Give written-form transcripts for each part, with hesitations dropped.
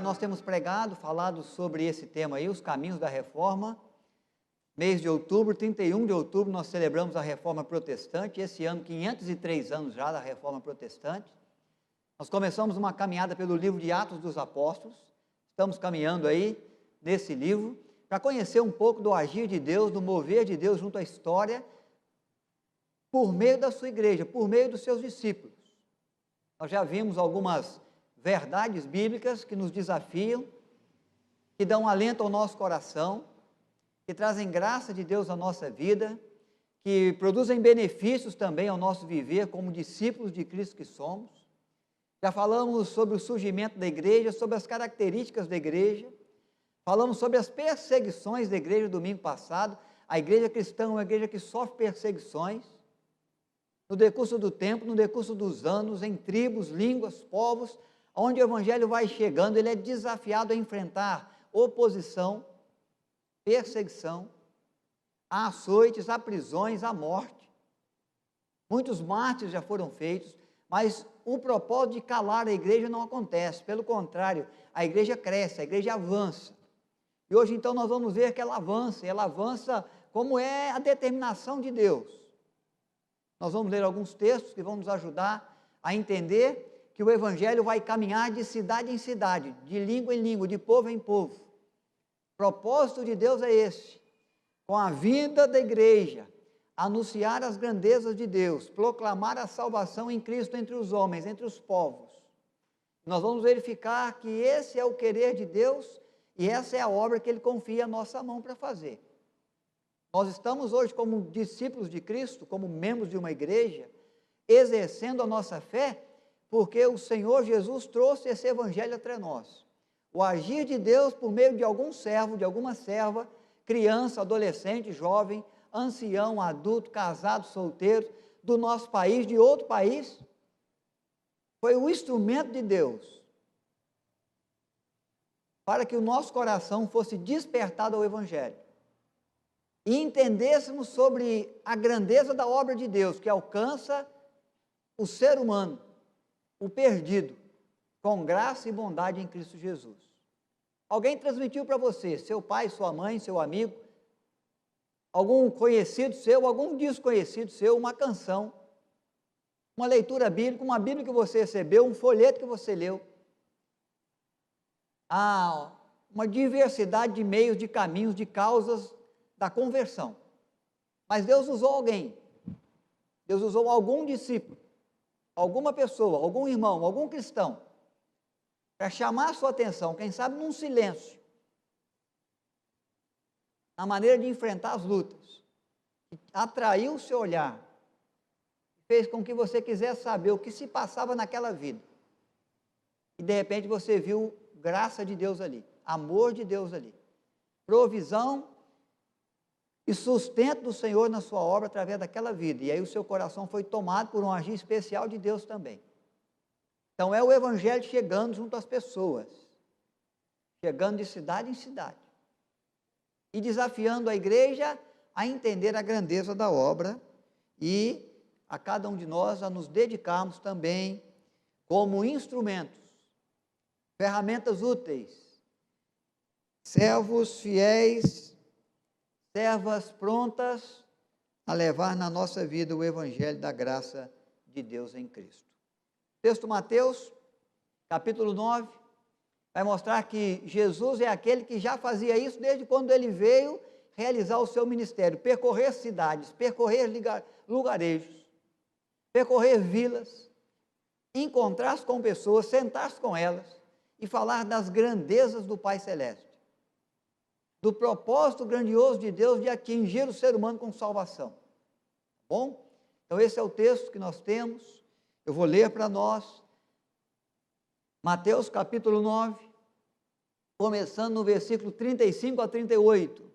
Nós temos pregado, falado sobre esse tema aí, os caminhos da reforma. Mês de outubro, 31 de outubro, nós celebramos a Reforma Protestante. Esse ano, 503 anos já da Reforma Protestante. Nós começamos uma caminhada pelo livro de Atos dos Apóstolos. Estamos caminhando aí nesse livro para conhecer um pouco do agir de Deus, do mover de Deus junto à história, por meio da sua igreja, por meio dos seus discípulos. Nós já vimos algumas verdades bíblicas que nos desafiam, que dão alento ao nosso coração, que trazem graça de Deus à nossa vida, que produzem benefícios também ao nosso viver como discípulos de Cristo que somos. Já falamos sobre o surgimento da igreja, sobre as características da igreja, falamos sobre as perseguições da igreja domingo passado. A igreja cristã é uma igreja que sofre perseguições, no decurso do tempo, no decurso dos anos, em tribos, línguas, povos, onde o evangelho vai chegando, ele é desafiado a enfrentar oposição, perseguição, há açoites, há prisões, há morte. Muitos mártires já foram feitos, mas o propósito de calar a igreja não acontece, pelo contrário, a igreja cresce, a igreja avança. E hoje então nós vamos ver que ela avança como é a determinação de Deus. Nós vamos ler alguns textos que vão nos ajudar a entender que o evangelho vai caminhar de cidade em cidade, de língua em língua, de povo em povo. O propósito de Deus é esse: com a vinda da igreja, anunciar as grandezas de Deus, proclamar a salvação em Cristo entre os homens, entre os povos. Nós vamos verificar que esse é o querer de Deus e essa é a obra que Ele confia à nossa mão para fazer. Nós estamos hoje como discípulos de Cristo, como membros de uma igreja, exercendo a nossa fé, porque o Senhor Jesus trouxe esse evangelho entre nós. O agir de Deus por meio de algum servo, de alguma serva, criança, adolescente, jovem, ancião, adulto, casado, solteiro, do nosso país, de outro país, foi o instrumento de Deus para que o nosso coração fosse despertado ao evangelho e entendêssemos sobre a grandeza da obra de Deus, que alcança o ser humano, o perdido, com graça e bondade em Cristo Jesus. Alguém transmitiu para você, seu pai, sua mãe, seu amigo, algum conhecido seu, algum desconhecido seu, uma canção, uma leitura bíblica, uma Bíblia que você recebeu, um folheto que você leu. Há uma diversidade de meios, de caminhos, de causas da conversão. Mas Deus usou alguém, Deus usou algum discípulo, alguma pessoa, algum irmão, algum cristão, para chamar a sua atenção, quem sabe num silêncio, na maneira de enfrentar as lutas, atraiu o seu olhar, fez com que você quisesse saber o que se passava naquela vida, e de repente você viu graça de Deus ali, amor de Deus ali, provisão e sustento do Senhor na sua obra através daquela vida, e aí o seu coração foi tomado por um agir especial de Deus também. Então é o evangelho chegando junto às pessoas, chegando de cidade em cidade, e desafiando a igreja a entender a grandeza da obra, e a cada um de nós a nos dedicarmos também como instrumentos, ferramentas úteis, servos fiéis, servas prontas a levar na nossa vida o evangelho da graça de Deus em Cristo. Texto Mateus, capítulo 9, vai mostrar que Jesus é aquele que já fazia isso desde quando ele veio realizar o seu ministério, percorrer cidades, percorrer lugarejos, percorrer vilas, encontrar-se com pessoas, sentar-se com elas e falar das grandezas do Pai Celeste, do propósito grandioso de Deus de atingir o ser humano com salvação. Bom? Então esse é o texto que nós temos. Eu vou ler para nós, Mateus capítulo 9, começando no versículo 35 a 38.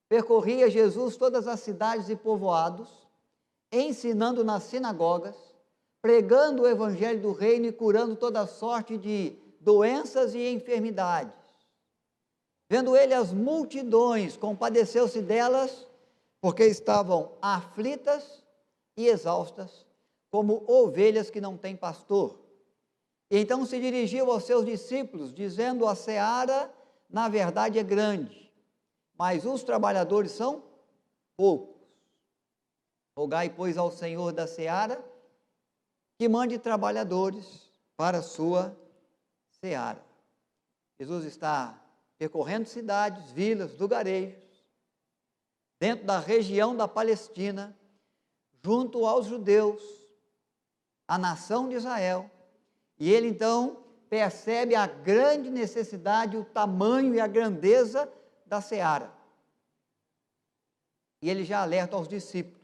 Percorria Jesus todas as cidades e povoados, ensinando nas sinagogas, pregando o evangelho do reino e curando toda sorte de doenças e enfermidades. Vendo ele as multidões, compadeceu-se delas, porque estavam aflitas e exaustas, como ovelhas que não têm pastor. E então se dirigiu aos seus discípulos, dizendo: a seara, na verdade, é grande, mas os trabalhadores são poucos. Rogai, pois, ao Senhor da seara que mande trabalhadores para a sua seara. Jesus está percorrendo cidades, vilas, lugarejos, dentro da região da Palestina, junto aos judeus, a nação de Israel, e ele então percebe a grande necessidade, o tamanho e a grandeza da seara. E ele já alerta aos discípulos,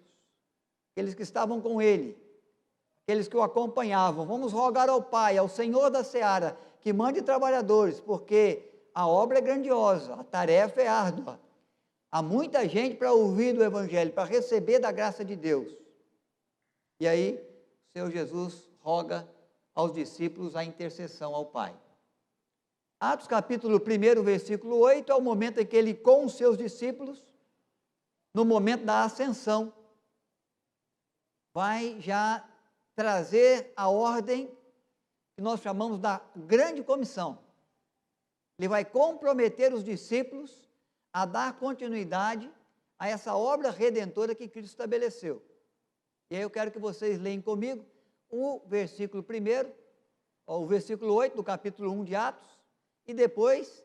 aqueles que estavam com ele, aqueles que o acompanhavam: vamos rogar ao Pai, ao Senhor da seara, que mande trabalhadores, porque a obra é grandiosa, a tarefa é árdua. Há muita gente para ouvir do Evangelho, para receber da graça de Deus. E aí, o Senhor Jesus roga aos discípulos a intercessão ao Pai. Atos capítulo 1, versículo 8, é o momento em que ele, com os seus discípulos, no momento da ascensão, vai já trazer a ordem que nós chamamos da grande comissão. Ele vai comprometer os discípulos a dar continuidade a essa obra redentora que Cristo estabeleceu. E aí eu quero que vocês leiam comigo o versículo 1, o versículo 8 do capítulo 1 de Atos, e depois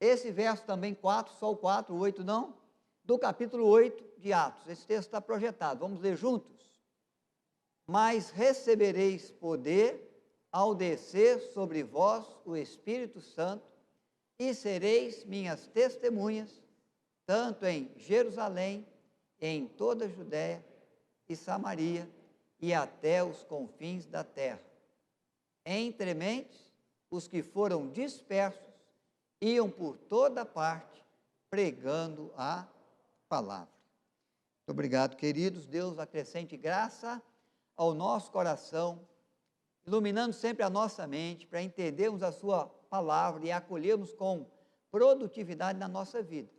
esse verso também 4, só o 4, o 8 não, do capítulo 8 de Atos. Esse texto está projetado, vamos ler juntos? Mas recebereis poder ao descer sobre vós o Espírito Santo, e sereis minhas testemunhas, tanto em Jerusalém, em toda a Judéia e Samaria, e até os confins da terra. Entre mentes, os que foram dispersos iam por toda parte, pregando a palavra. Muito obrigado, queridos. Deus acrescente graça ao nosso coração, iluminando sempre a nossa mente, para entendermos a sua palavra e acolhermos com produtividade na nossa vida.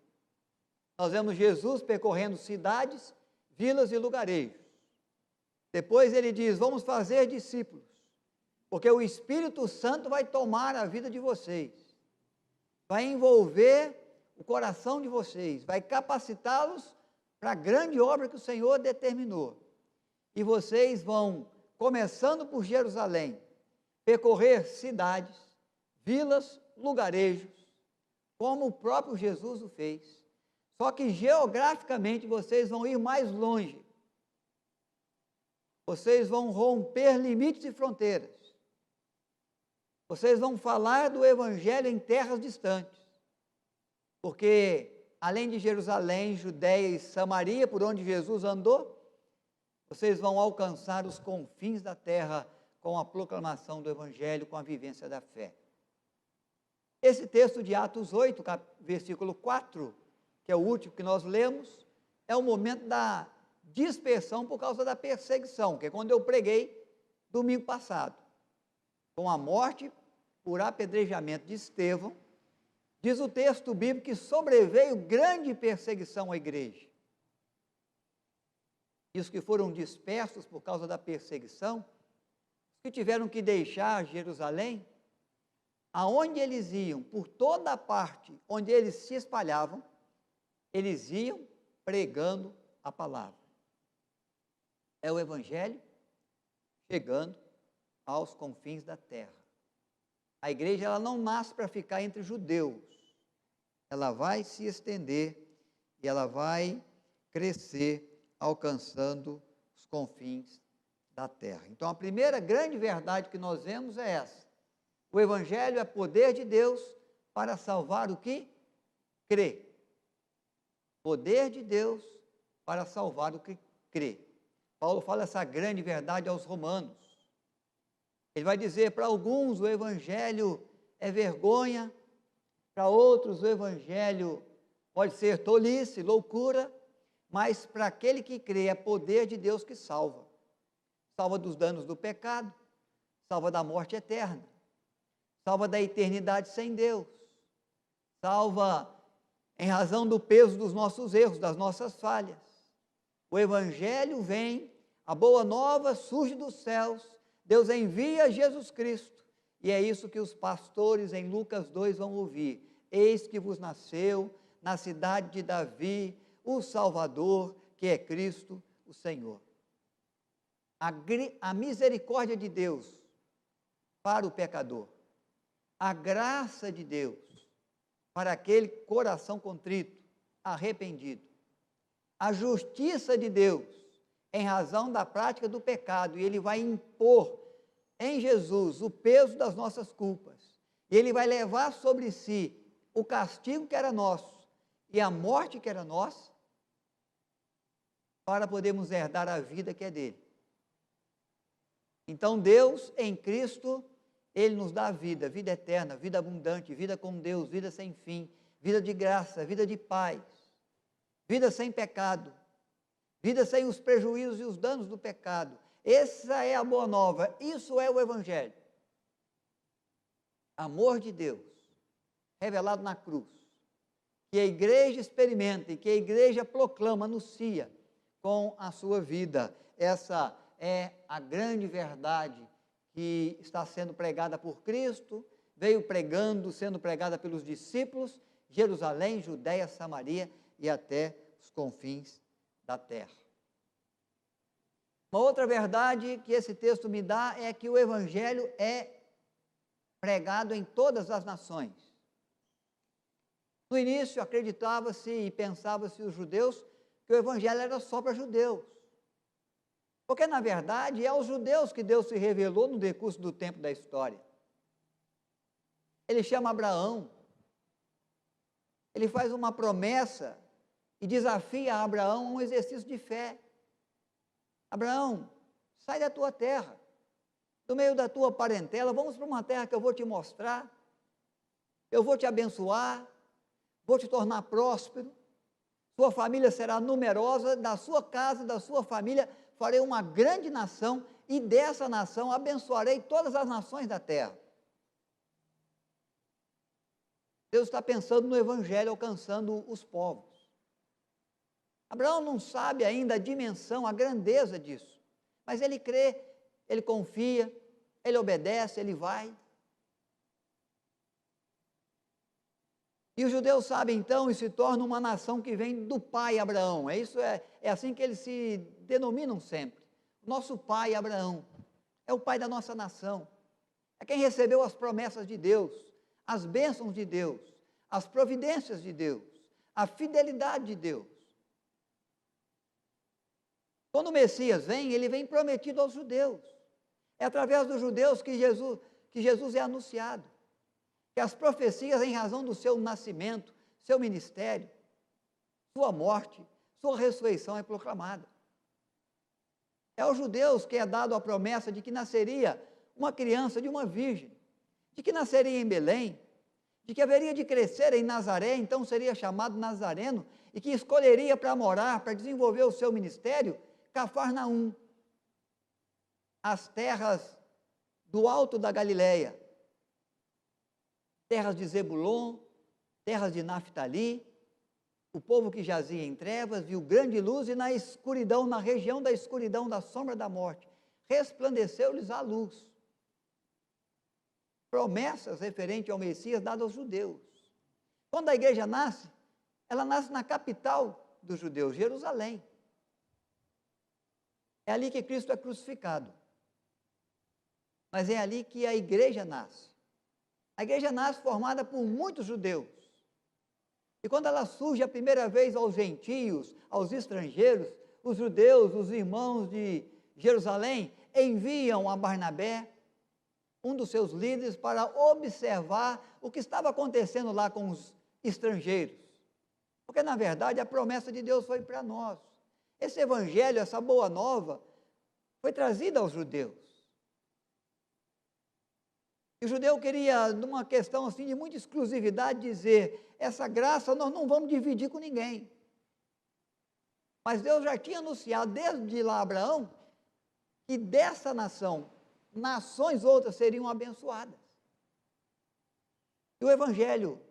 Nós vemos Jesus percorrendo cidades, vilas e lugarejos. Depois ele diz: vamos fazer discípulos, porque o Espírito Santo vai tomar a vida de vocês, vai envolver o coração de vocês, vai capacitá-los para a grande obra que o Senhor determinou. E vocês vão, começando por Jerusalém, percorrer cidades, vilas, lugarejos, como o próprio Jesus o fez. Só que geograficamente vocês vão ir mais longe. Vocês vão romper limites e fronteiras. Vocês vão falar do Evangelho em terras distantes. Porque, além de Jerusalém, Judéia e Samaria, por onde Jesus andou, vocês vão alcançar os confins da terra com a proclamação do Evangelho, com a vivência da fé. Esse texto de Atos 8, versículo 4, que é o último que nós lemos, é o momento da dispersão por causa da perseguição, que é quando eu preguei domingo passado. Com a morte por apedrejamento de Estevão, diz o texto bíblico que sobreveio grande perseguição à igreja. E os que foram dispersos por causa da perseguição, os que tiveram que deixar Jerusalém, aonde eles iam, por toda a parte onde eles se espalhavam, eles iam pregando a palavra. É o Evangelho chegando aos confins da terra. A igreja, ela não nasce para ficar entre judeus. Ela vai se estender e ela vai crescer, alcançando os confins da terra. Então, a primeira grande verdade que nós vemos é essa: o Evangelho é poder de Deus para salvar o que crê. Poder de Deus para salvar o que crê. Paulo fala essa grande verdade aos romanos. Ele vai dizer: para alguns o Evangelho é vergonha, para outros o Evangelho pode ser tolice, loucura, mas para aquele que crê é poder de Deus que salva. Salva dos danos do pecado, salva da morte eterna, salva da eternidade sem Deus, salva em razão do peso dos nossos erros, das nossas falhas. O Evangelho vem, a boa nova surge dos céus, Deus envia Jesus Cristo, e é isso que os pastores em Lucas 2 vão ouvir: eis que vos nasceu na cidade de Davi o Salvador, que é Cristo o Senhor. A misericórdia de Deus para o pecador, a graça de Deus para aquele coração contrito, arrependido, a justiça de Deus em razão da prática do pecado, e Ele vai impor em Jesus o peso das nossas culpas, e Ele vai levar sobre si o castigo que era nosso e a morte que era nossa, para podermos herdar a vida que é dele. Então Deus em Cristo, Ele nos dá a vida, vida eterna, vida abundante, vida com Deus, vida sem fim, vida de graça, vida de paz, vida sem pecado, vida sem os prejuízos e os danos do pecado. Essa é a boa nova, isso é o Evangelho. Amor de Deus, revelado na cruz, que a igreja experimenta e que a igreja proclama, anuncia com a sua vida. Essa é a grande verdade que está sendo pregada por Cristo, veio pregando, sendo pregada pelos discípulos, Jerusalém, Judéia, Samaria e até os confins da terra. Uma outra verdade que esse texto me dá é que o Evangelho é pregado em todas as nações. No início acreditava-se e pensava-se os judeus que o Evangelho era só para judeus. Porque, na verdade, é aos judeus que Deus se revelou no decurso do tempo da história. Ele chama Abraão, ele faz uma promessa e desafia Abraão a um exercício de fé. Abraão, sai da tua terra, do meio da tua parentela, vamos para uma terra que eu vou te mostrar, eu vou te abençoar, vou te tornar próspero, sua família será numerosa, da sua casa, da sua família, farei uma grande nação, e dessa nação abençoarei todas as nações da terra. Deus está pensando no Evangelho alcançando os povos. Abraão não sabe ainda a dimensão, a grandeza disso, mas ele crê, ele confia, ele obedece, ele vai. E os judeus sabem então e se tornam uma nação que vem do pai Abraão. É assim que eles se denominam sempre. Nosso pai Abraão é o pai da nossa nação. É quem recebeu as promessas de Deus, as bênçãos de Deus, as providências de Deus, a fidelidade de Deus. Quando o Messias vem, ele vem prometido aos judeus. É através dos judeus que Jesus é anunciado. Que as profecias em razão do seu nascimento, seu ministério, sua morte, sua ressurreição é proclamada. É aos judeus que é dado a promessa de que nasceria uma criança de uma virgem, de que nasceria em Belém, de que haveria de crescer em Nazaré, então seria chamado Nazareno, e que escolheria para morar, para desenvolver o seu ministério, Cafarnaum, as terras do alto da Galileia, terras de Zebulon, terras de Naftali, o povo que jazia em trevas viu grande luz, e na escuridão, na região da escuridão, da sombra da morte, resplandeceu-lhes a luz. Promessas referentes ao Messias dadas aos judeus. Quando a igreja nasce, ela nasce na capital dos judeus, Jerusalém. É ali que Cristo é crucificado. Mas é ali que a igreja nasce. A igreja nasce formada por muitos judeus. E quando ela surge a primeira vez aos gentios, aos estrangeiros, os judeus, os irmãos de Jerusalém, enviam a Barnabé, um dos seus líderes, para observar o que estava acontecendo lá com os estrangeiros. Porque, na verdade, a promessa de Deus foi para nós. Esse evangelho, essa boa nova, foi trazida aos judeus. E o judeu queria, numa questão assim de muita exclusividade, dizer: essa graça nós não vamos dividir com ninguém. Mas Deus já tinha anunciado desde lá Abraão que dessa nação, nações outras seriam abençoadas. E o evangelho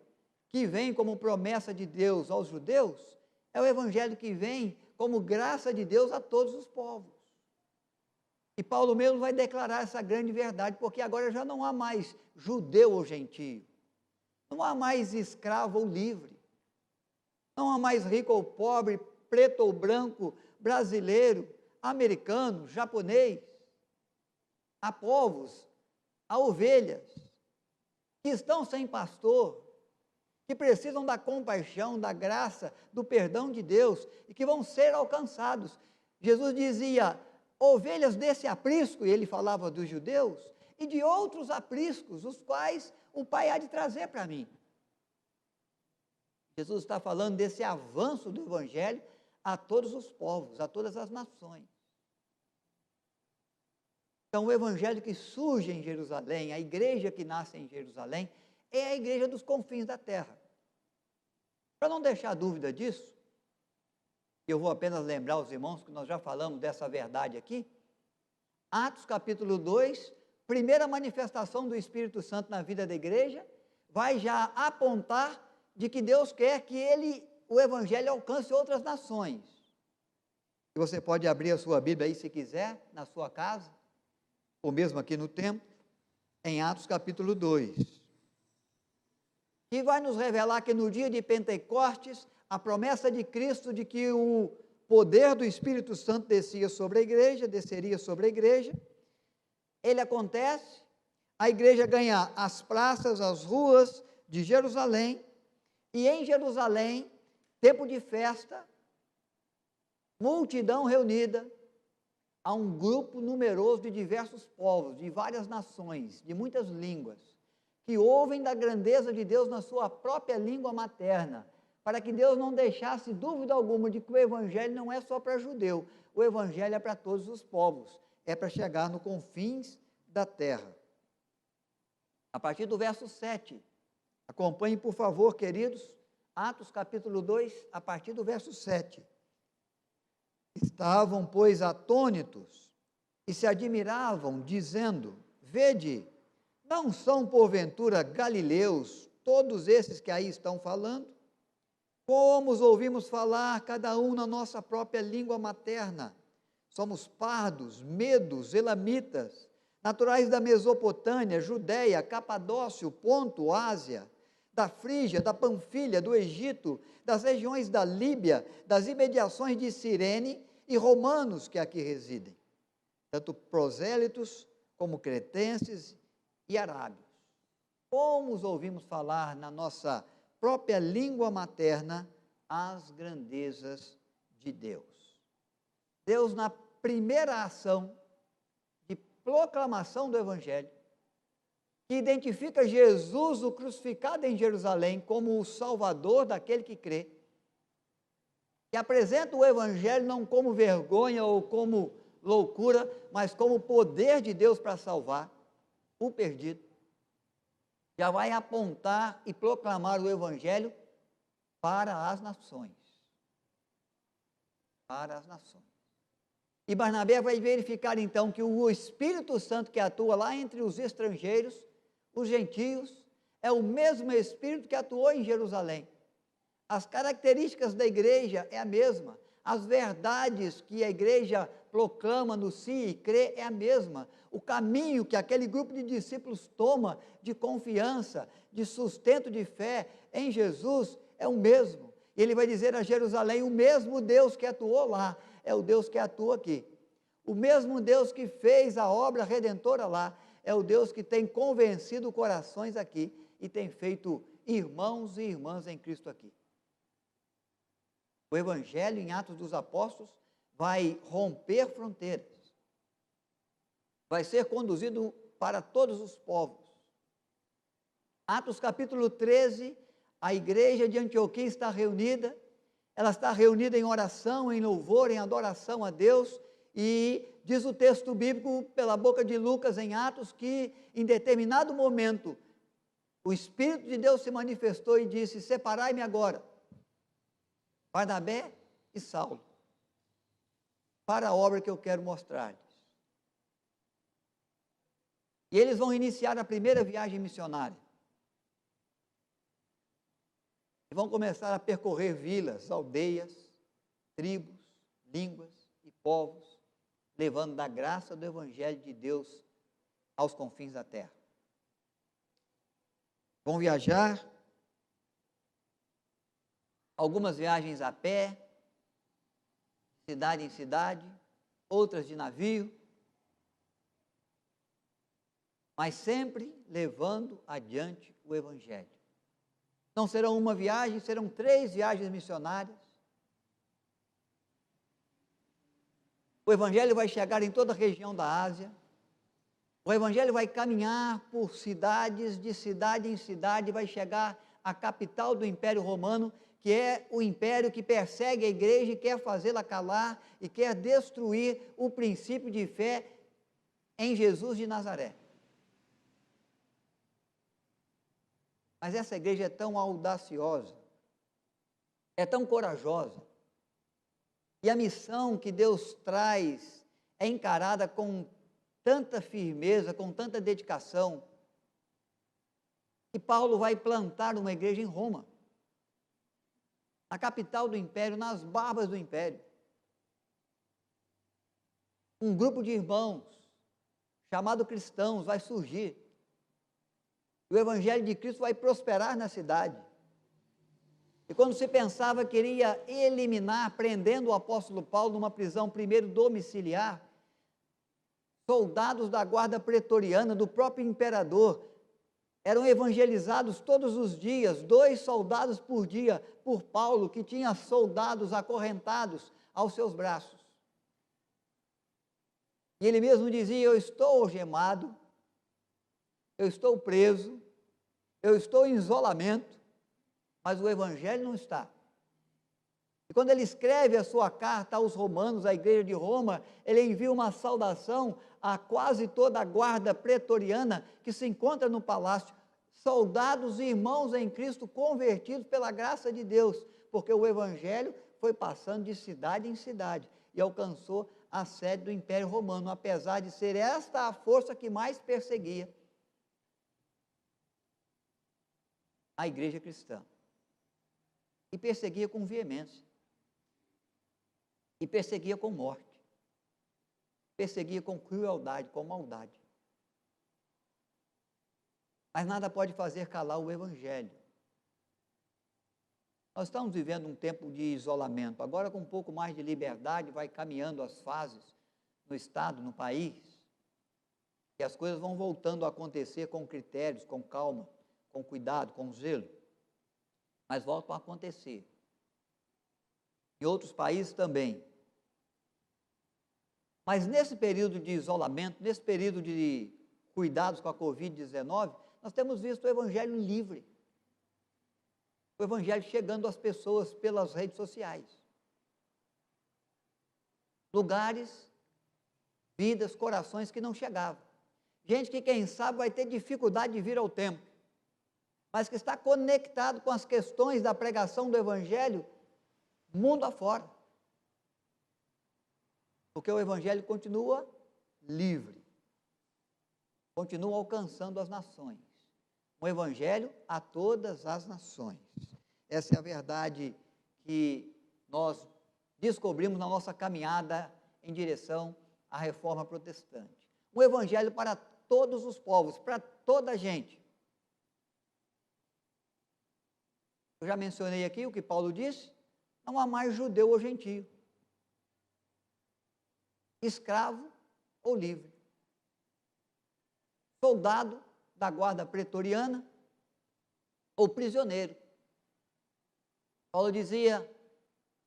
que vem como promessa de Deus aos judeus é o evangelho que vem como graça de Deus a todos os povos. E Paulo mesmo vai declarar essa grande verdade, porque agora já não há mais judeu ou gentio, não há mais escravo ou livre, não há mais rico ou pobre, preto ou branco, brasileiro, americano, japonês. Há povos, há ovelhas, que estão sem pastor, que precisam da compaixão, da graça, do perdão de Deus, e que vão ser alcançados. Jesus dizia, ovelhas desse aprisco, e ele falava dos judeus, e de outros apriscos, os quais o Pai há de trazer para mim. Jesus está falando desse avanço do Evangelho a todos os povos, a todas as nações. Então, o Evangelho que surge em Jerusalém, a igreja que nasce em Jerusalém, é a igreja dos confins da terra. Para não deixar dúvida disso, eu vou apenas lembrar aos irmãos que nós já falamos dessa verdade aqui. Atos capítulo 2, primeira manifestação do Espírito Santo na vida da igreja, vai já apontar de que Deus quer que o Evangelho alcance outras nações. E você pode abrir a sua Bíblia aí se quiser, na sua casa, ou mesmo aqui no templo, em Atos capítulo 2. E vai nos revelar que no dia de Pentecostes, a promessa de Cristo de que o poder do Espírito Santo desceria sobre a igreja, ele acontece, a igreja ganha as praças, as ruas de Jerusalém, e em Jerusalém, tempo de festa, multidão reunida, há um grupo numeroso de diversos povos, de várias nações, de muitas línguas, que ouvem da grandeza de Deus na sua própria língua materna, para que Deus não deixasse dúvida alguma de que o Evangelho não é só para judeu, o Evangelho é para todos os povos, é para chegar nos confins da terra. A partir do verso 7, acompanhe por favor, queridos, Atos capítulo 2, a partir do verso 7. Estavam, pois, atônitos e se admiravam, dizendo, vede, não são porventura galileus todos esses que aí estão falando? Como os ouvimos falar, cada um na nossa própria língua materna? Somos pardos, medos, elamitas, naturais da Mesopotâmia, Judéia, Capadócio, Ponto, Ásia, da Frígia, da Panfilha, do Egito, das regiões da Líbia, das imediações de Cirene e romanos que aqui residem, tanto prosélitos como cretenses e arábios. Como os ouvimos falar na nossa própria língua materna as grandezas de Deus. Deus, na primeira ação de proclamação do Evangelho, que identifica Jesus, o crucificado em Jerusalém, como o Salvador daquele que crê, que apresenta o Evangelho não como vergonha ou como loucura, mas como poder de Deus para salvar o perdido, já vai apontar e proclamar o Evangelho para as nações. Para as nações. E Barnabé vai verificar então que o Espírito Santo que atua lá entre os estrangeiros, os gentios, é o mesmo Espírito que atuou em Jerusalém. As características da igreja é a mesma, as verdades que a igreja proclama no si e crê é a mesma, o caminho que aquele grupo de discípulos toma de confiança, de sustento de fé em Jesus é o mesmo. E ele vai dizer a Jerusalém, o mesmo Deus que atuou lá, é o Deus que atua aqui. O mesmo Deus que fez a obra redentora lá, é o Deus que tem convencido corações aqui e tem feito irmãos e irmãs em Cristo aqui. O Evangelho em Atos dos Apóstolos vai romper fronteiras, vai ser conduzido para todos os povos. Atos capítulo 13, a igreja de Antioquia está reunida, ela está reunida em oração, em louvor, em adoração a Deus, e diz o texto bíblico pela boca de Lucas em Atos que em determinado momento o Espírito de Deus se manifestou e disse, separai-me agora, Barnabé e Saulo, para a obra que eu quero mostrar-lhes. E eles vão iniciar a primeira viagem missionária. E vão começar a percorrer vilas, aldeias, tribos, línguas e povos, levando da graça do Evangelho de Deus aos confins da terra. Vão viajar, algumas viagens a pé, cidade em cidade, outras de navio, mas sempre levando adiante o Evangelho. Não serão uma viagem, serão 3 viagens missionárias. O Evangelho vai chegar em toda a região da Ásia. O Evangelho vai caminhar por cidades, de cidade em cidade, vai chegar à capital do Império Romano, que é o império que persegue a igreja e quer fazê-la calar e quer destruir o princípio de fé em Jesus de Nazaré. Mas essa igreja é tão audaciosa, é tão corajosa, e a missão que Deus traz é encarada com tanta firmeza, com tanta dedicação, que Paulo vai plantar uma igreja em Roma, na capital do império, nas barbas do império. Um grupo de irmãos, chamado cristãos, vai surgir. O Evangelho de Cristo vai prosperar na cidade. E quando se pensava que iria eliminar, prendendo o apóstolo Paulo numa prisão primeiro domiciliar, soldados da guarda pretoriana, do próprio imperador, eram evangelizados todos os dias, 2 soldados por dia, por Paulo, que tinha soldados acorrentados aos seus braços. E ele mesmo dizia: eu estou algemado, eu estou preso, eu estou em isolamento, mas o Evangelho não está. E quando ele escreve a sua carta aos romanos, à igreja de Roma, ele envia uma saudação a quase toda a guarda pretoriana que se encontra no palácio, soldados e irmãos em Cristo convertidos pela graça de Deus, porque o Evangelho foi passando de cidade em cidade e alcançou a sede do Império Romano, apesar de ser esta a força que mais perseguia a igreja cristã. E perseguia com veemência. E perseguia com morte. Perseguia com crueldade, com maldade. Mas nada pode fazer calar o Evangelho. Nós estamos vivendo um tempo de isolamento. Agora, com um pouco mais de liberdade, vai caminhando as fases no Estado, no país. E as coisas vão voltando a acontecer com critérios, com calma, com cuidado, com zelo. Mas voltam a acontecer. Em outros países também. Mas nesse período de isolamento, nesse período de cuidados com a Covid-19, nós temos visto o Evangelho livre. O Evangelho chegando às pessoas pelas redes sociais. Lugares, vidas, corações que não chegavam. Gente que, quem sabe, vai ter dificuldade de vir ao templo, mas que está conectado com as questões da pregação do Evangelho mundo afora. Porque o Evangelho continua livre, continua alcançando as nações. Um Evangelho a todas as nações. Essa é a verdade que nós descobrimos na nossa caminhada em direção à reforma protestante. Um Evangelho para todos os povos, para toda a gente. Eu já mencionei aqui o que Paulo disse: não há mais judeu ou gentio, escravo ou livre, soldado da guarda pretoriana ou prisioneiro. Paulo dizia: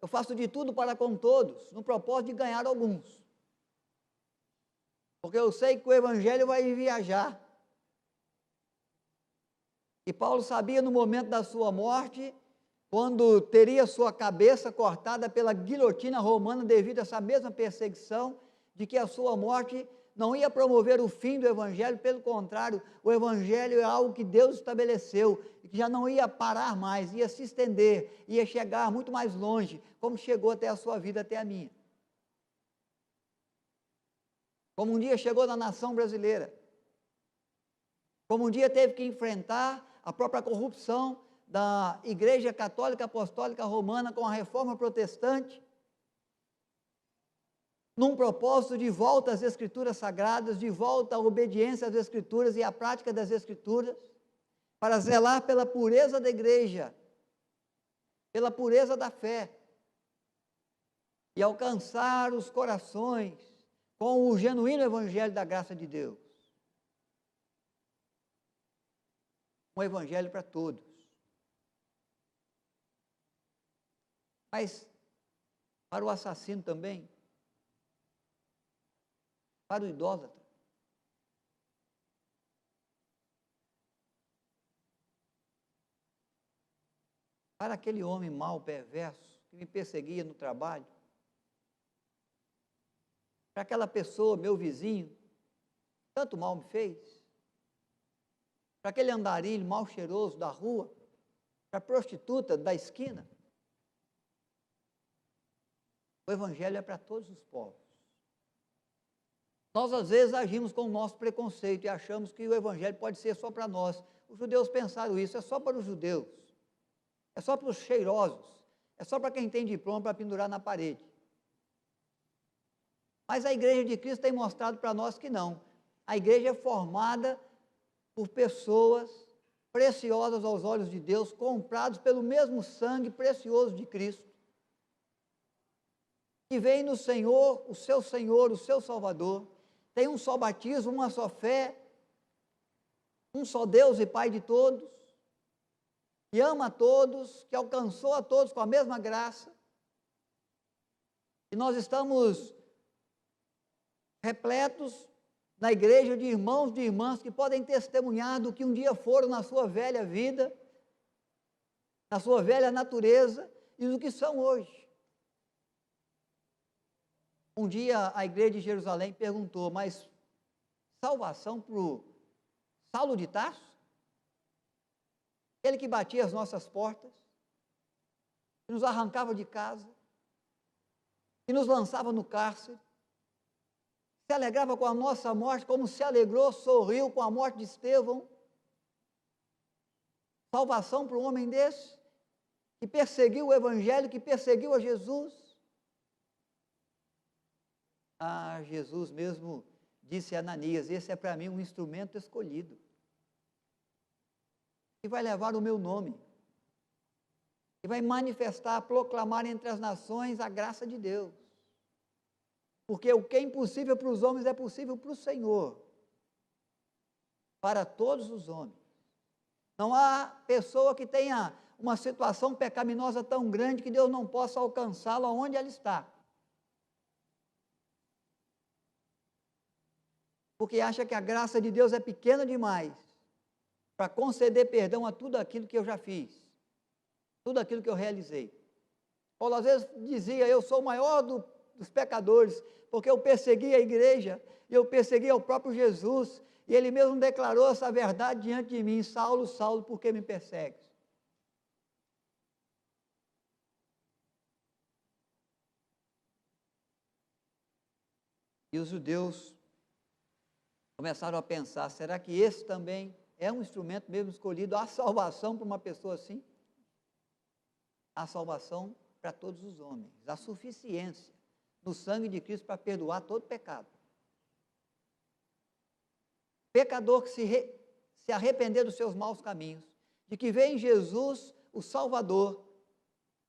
eu faço de tudo para com todos, no propósito de ganhar alguns, porque eu sei que o Evangelho vai viajar. E Paulo sabia, no momento da sua morte, quando teria sua cabeça cortada pela guilhotina romana devido a essa mesma perseguição, de que a sua morte não ia promover o fim do Evangelho, pelo contrário, o Evangelho é algo que Deus estabeleceu, e que já não ia parar mais, ia se estender, ia chegar muito mais longe, como chegou até a sua vida, até a minha. Como um dia chegou na nação brasileira, como um dia teve que enfrentar a própria corrupção da Igreja Católica Apostólica Romana com a Reforma Protestante. num propósito de volta às Escrituras Sagradas, de volta à obediência às Escrituras e à prática das Escrituras, para zelar pela pureza da igreja, pela pureza da fé, e alcançar os corações com o genuíno Evangelho da graça de Deus. Um Evangelho para todos. Mas para o assassino também, para o idólatra, para aquele homem mau, perverso, que me perseguia no trabalho, para aquela pessoa, meu vizinho, tanto mal me fez, para aquele andarilho mal cheiroso da rua, para a prostituta da esquina. O Evangelho é para todos os povos. Nós, às vezes, agimos com o nosso preconceito e achamos que o Evangelho pode ser só para nós. Os judeus pensaram isso, é só para os judeus, é só para os cheirosos, é só para quem tem diploma para pendurar na parede. Mas a igreja de Cristo tem mostrado para nós que não. A igreja é formada por pessoas preciosas aos olhos de Deus, comprados pelo mesmo sangue precioso de Cristo, que vem no Senhor, o seu Salvador, tem um só batismo, uma só fé, um só Deus e Pai de todos, que ama a todos, que alcançou a todos com a mesma graça, e nós estamos repletos na igreja de irmãos, de irmãs que podem testemunhar do que um dia foram na sua velha vida, na sua velha natureza e do que são hoje. Um dia a igreja de Jerusalém perguntou, mas salvação para o Saulo de Tarso? Ele que batia as nossas portas, que nos arrancava de casa, que nos lançava no cárcere, se alegrava com a nossa morte, como se alegrou, sorriu com a morte de Estevão. Salvação para um homem desse, que perseguiu o Evangelho, que perseguiu a Jesus. Ah, Jesus mesmo disse a Ananias, esse é para mim um instrumento escolhido, que vai levar o meu nome, que vai manifestar, proclamar entre as nações a graça de Deus. Porque o que é impossível para os homens é possível para o Senhor, para todos os homens. Não há pessoa que tenha uma situação pecaminosa tão grande que Deus não possa alcançá-la onde ela está. Porque acha que a graça de Deus é pequena demais para conceder perdão a tudo aquilo que eu já fiz, tudo aquilo que eu realizei. Paulo às vezes dizia, eu sou o maior dos pecadores, porque eu persegui a igreja, eu persegui ao próprio Jesus, e ele mesmo declarou essa verdade diante de mim, Saulo, Saulo, por que me persegues? E os judeus começaram a pensar, será que esse também é um instrumento mesmo escolhido, a salvação para uma pessoa assim? A salvação para todos os homens, a suficiência no sangue de Cristo para perdoar todo pecado. Pecador que se arrepender dos seus maus caminhos, de que vê em Jesus o Salvador,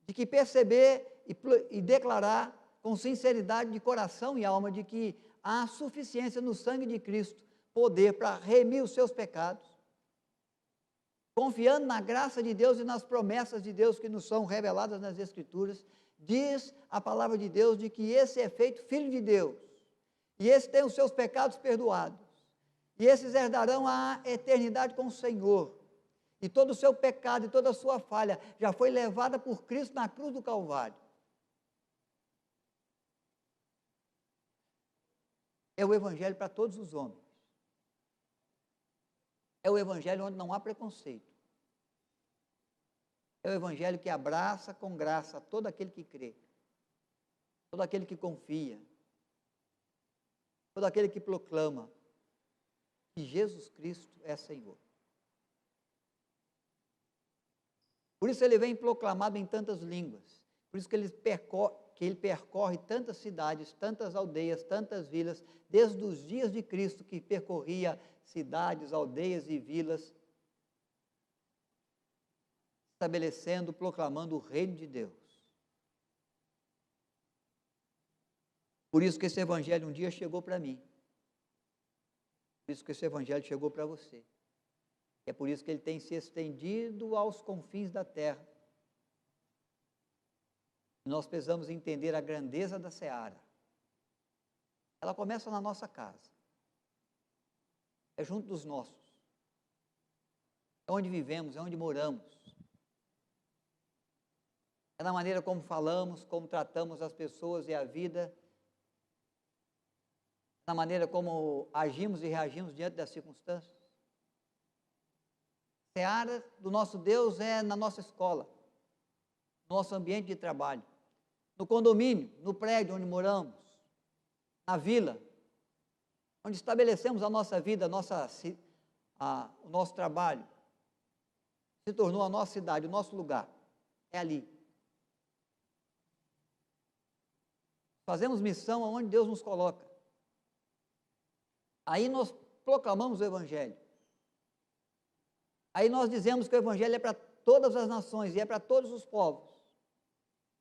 de que perceber e declarar com sinceridade de coração e alma de que há suficiência no sangue de Cristo, poder para remir os seus pecados, confiando na graça de Deus e nas promessas de Deus que nos são reveladas nas Escrituras, diz a palavra de Deus de que esse é feito filho de Deus, e esse tem os seus pecados perdoados, e esses herdarão a eternidade com o Senhor, e todo o seu pecado e toda a sua falha já foi levada por Cristo na cruz do Calvário. É o Evangelho para todos os homens. É o Evangelho onde não há preconceito. É o Evangelho que abraça com graça todo aquele que crê, todo aquele que confia, todo aquele que proclama que Jesus Cristo é Senhor. Por isso ele vem proclamado em tantas línguas, por isso que ele que ele percorre tantas cidades, tantas aldeias, tantas vilas, desde os dias de Cristo, que percorria cidades, aldeias e vilas, estabelecendo, proclamando o reino de Deus. Por isso que esse evangelho um dia chegou para mim. Por isso que esse evangelho chegou para você. É por isso que ele tem se estendido aos confins da terra. Nós precisamos entender a grandeza da seara. Ela começa na nossa casa. É junto dos nossos. É onde vivemos, é onde moramos. É na maneira como falamos, como tratamos as pessoas e a vida. Na maneira como agimos e reagimos diante das circunstâncias. A seara do nosso Deus é na nossa escola, no nosso ambiente de trabalho, no condomínio, no prédio onde moramos, na vila, onde estabelecemos a nossa vida, o nosso trabalho, se tornou a nossa cidade, o nosso lugar, é ali. Fazemos missão aonde Deus nos coloca. Aí nós proclamamos o Evangelho. Aí nós dizemos que o Evangelho é para todas as nações e é para todos os povos.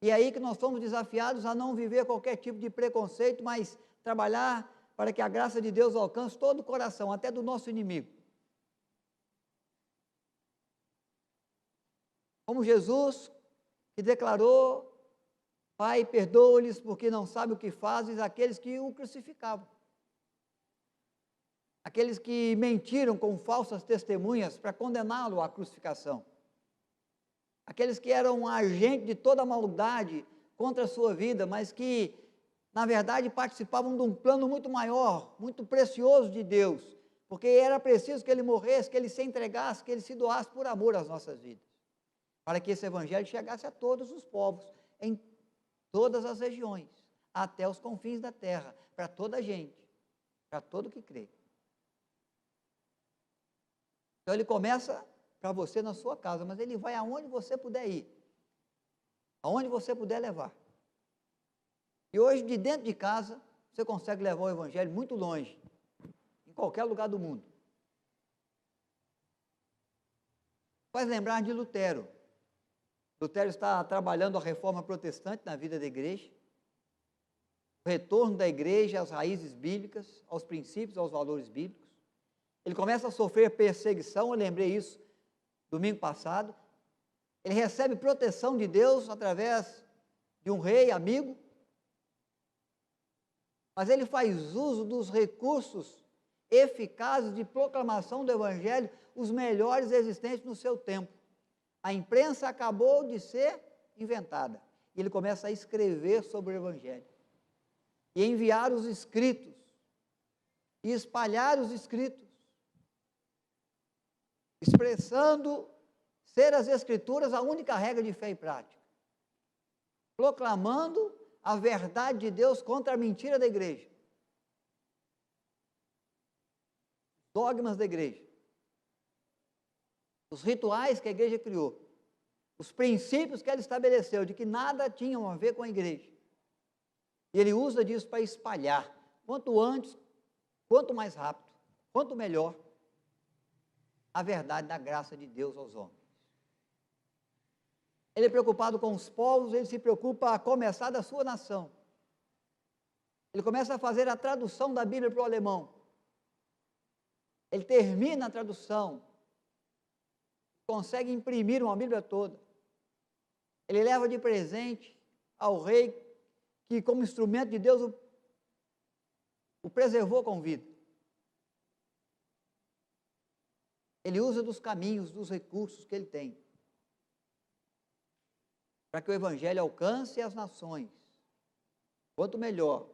E é aí que nós somos desafiados a não viver qualquer tipo de preconceito, mas trabalhar para que a graça de Deus alcance todo o coração, até do nosso inimigo. Como Jesus, que declarou: Pai, perdoa-lhes porque não sabem o que fazem, aqueles que o crucificavam. Aqueles que mentiram com falsas testemunhas para condená-lo à crucificação. Aqueles que eram agentes de toda a maldade contra a sua vida, mas que, na verdade, participavam de um plano muito maior, muito precioso de Deus, porque era preciso que ele morresse, que ele se entregasse, que ele se doasse por amor às nossas vidas, para que esse evangelho chegasse a todos os povos, em todas as regiões, até os confins da terra, para toda a gente, para todo que crê. Então ele começa para você na sua casa, mas ele vai aonde você puder ir, aonde você puder levar. E hoje, de dentro de casa, você consegue levar o evangelho muito longe, em qualquer lugar do mundo. Faz lembrar de Lutero. Lutero está trabalhando a reforma protestante na vida da igreja, o retorno da igreja às raízes bíblicas, aos princípios, aos valores bíblicos. Ele começa a sofrer perseguição, eu lembrei isso domingo passado. Ele recebe proteção de Deus através de um rei amigo, mas ele faz uso dos recursos eficazes de proclamação do evangelho, os melhores existentes no seu tempo. A imprensa acabou de ser inventada. E ele começa a escrever sobre o evangelho. E enviar os escritos. E espalhar os escritos. Expressando ser as escrituras a única regra de fé e prática. Proclamando a verdade de Deus contra a mentira da igreja. Dogmas da igreja. Os rituais que a igreja criou, os princípios que ela estabeleceu, de que nada tinham a ver com a igreja. E ele usa disso para espalhar, quanto antes, quanto mais rápido, quanto melhor, a verdade da graça de Deus aos homens. Ele é preocupado com os povos, ele se preocupa a começar da sua nação. Ele começa a fazer a tradução da Bíblia para o alemão. Ele termina a tradução, consegue imprimir uma Bíblia toda. Ele leva de presente ao rei que, como instrumento de Deus, o preservou com vida. Ele usa dos caminhos, dos recursos que ele tem, para que o evangelho alcance as nações. Quanto melhor,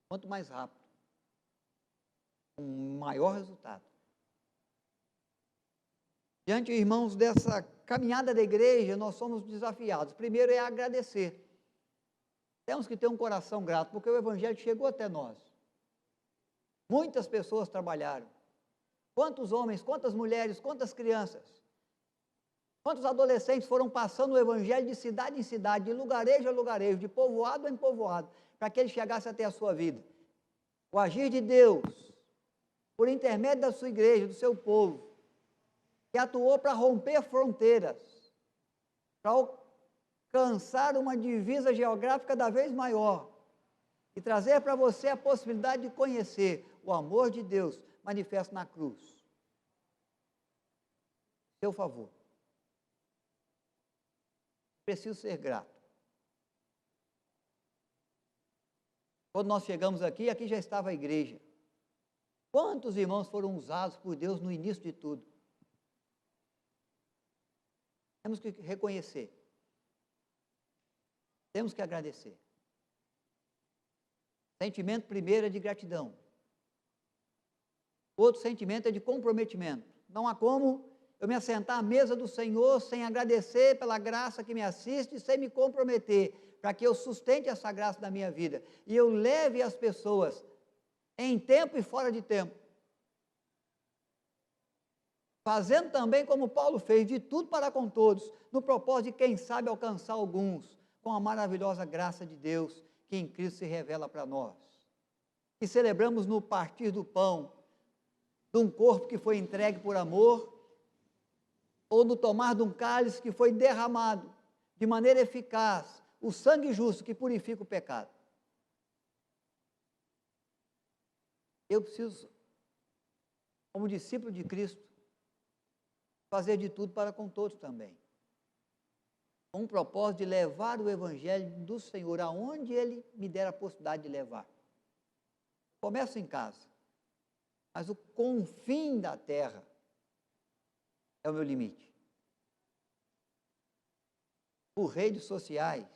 quanto mais rápido, com maior resultado. Diante, irmãos, dessa caminhada da igreja, nós somos desafiados. Primeiro é agradecer. Temos que ter um coração grato, porque o evangelho chegou até nós. Muitas pessoas trabalharam. Quantos homens, quantas mulheres, quantas crianças Quantos adolescentes foram passando o evangelho de cidade em cidade, de lugarejo a lugarejo, de povoado em povoado, para que ele chegasse até a sua vida? O agir de Deus, por intermédio da sua igreja, do seu povo, que atuou para romper fronteiras, para alcançar uma divisa geográfica cada vez maior e trazer para você a possibilidade de conhecer o amor de Deus manifesto na cruz. Seu favor. Preciso ser grato. Quando nós chegamos aqui, aqui já estava a igreja. Quantos irmãos foram usados por Deus no início de tudo? Temos que reconhecer. Temos que agradecer. Sentimento primeiro é de gratidão. Outro sentimento é de comprometimento. Não há como eu me assentar à mesa do Senhor sem agradecer pela graça que me assiste e sem me comprometer para que eu sustente essa graça da minha vida e eu leve as pessoas em tempo e fora de tempo. Fazendo também como Paulo fez, de tudo para com todos, no propósito de, quem sabe, alcançar alguns com a maravilhosa graça de Deus que em Cristo se revela para nós. E celebramos no partir do pão, de um corpo que foi entregue por amor, ou no tomar de um cálice que foi derramado de maneira eficaz, o sangue justo que purifica o pecado. Eu preciso, como discípulo de Cristo, fazer de tudo para com todos também, com o propósito de levar o Evangelho do Senhor aonde Ele me der a possibilidade de levar. Começo em casa, mas o confim da terra é o meu limite. Por redes sociais,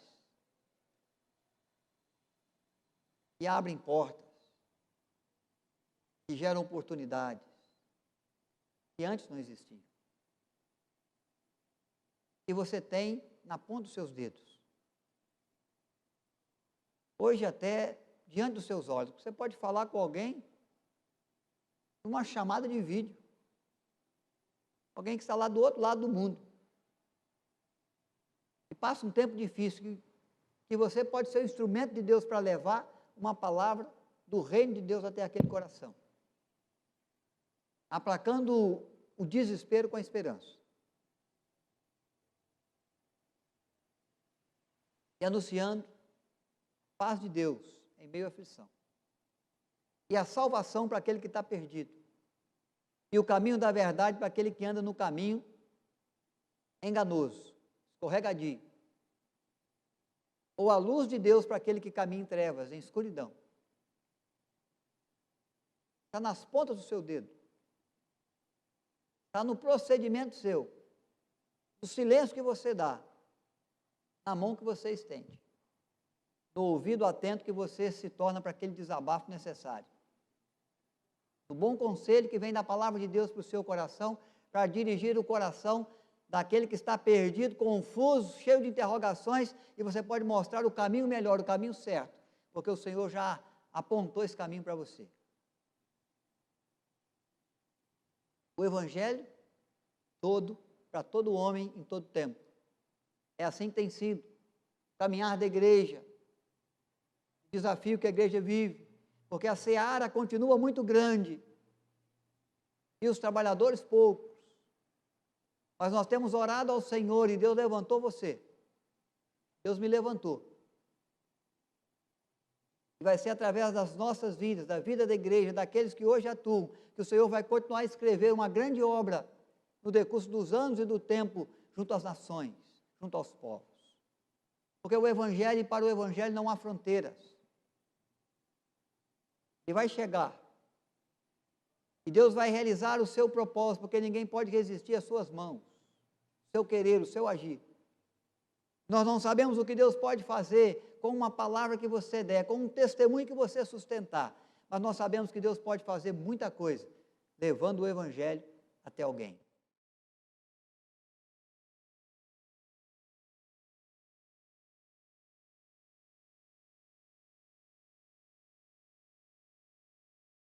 que abrem portas, que geram oportunidades, que antes não existiam. E você tem na ponta dos seus dedos. Hoje até diante dos seus olhos, você pode falar com alguém numa chamada de vídeo. Alguém que está lá do outro lado do mundo. E passa um tempo difícil, que você pode ser o instrumento de Deus para levar uma palavra do reino de Deus até aquele coração. Aplacando o desespero com a esperança. E anunciando a paz de Deus em meio à aflição. E a salvação para aquele que está perdido. E o caminho da verdade para aquele que anda no caminho enganoso, escorregadio. Ou a luz de Deus para aquele que caminha em trevas, em escuridão. Está nas pontas do seu dedo. Está no procedimento seu. No silêncio que você dá. Na mão que você estende. No ouvido atento que você se torna para aquele desabafo necessário. O bom conselho que vem da palavra de Deus para o seu coração, para dirigir o coração daquele que está perdido, confuso, cheio de interrogações, e você pode mostrar o caminho melhor, o caminho certo, porque o Senhor já apontou esse caminho para você. O Evangelho todo, para todo homem, em todo tempo. É assim que tem sido. Caminhar da igreja, o desafio que a igreja vive, porque a seara continua muito grande e os trabalhadores poucos. Mas nós temos orado ao Senhor e Deus levantou você. Deus me levantou. E vai ser através das nossas vidas, da vida da igreja, daqueles que hoje atuam, que o Senhor vai continuar a escrever uma grande obra no decurso dos anos e do tempo junto às nações, junto aos povos. Porque o Evangelho, e para o Evangelho não há fronteiras. E vai chegar. E Deus vai realizar o seu propósito, porque ninguém pode resistir às suas mãos, o seu querer, o seu agir. Nós não sabemos o que Deus pode fazer com uma palavra que você der, com um testemunho que você sustentar, mas nós sabemos que Deus pode fazer muita coisa, levando o Evangelho até alguém.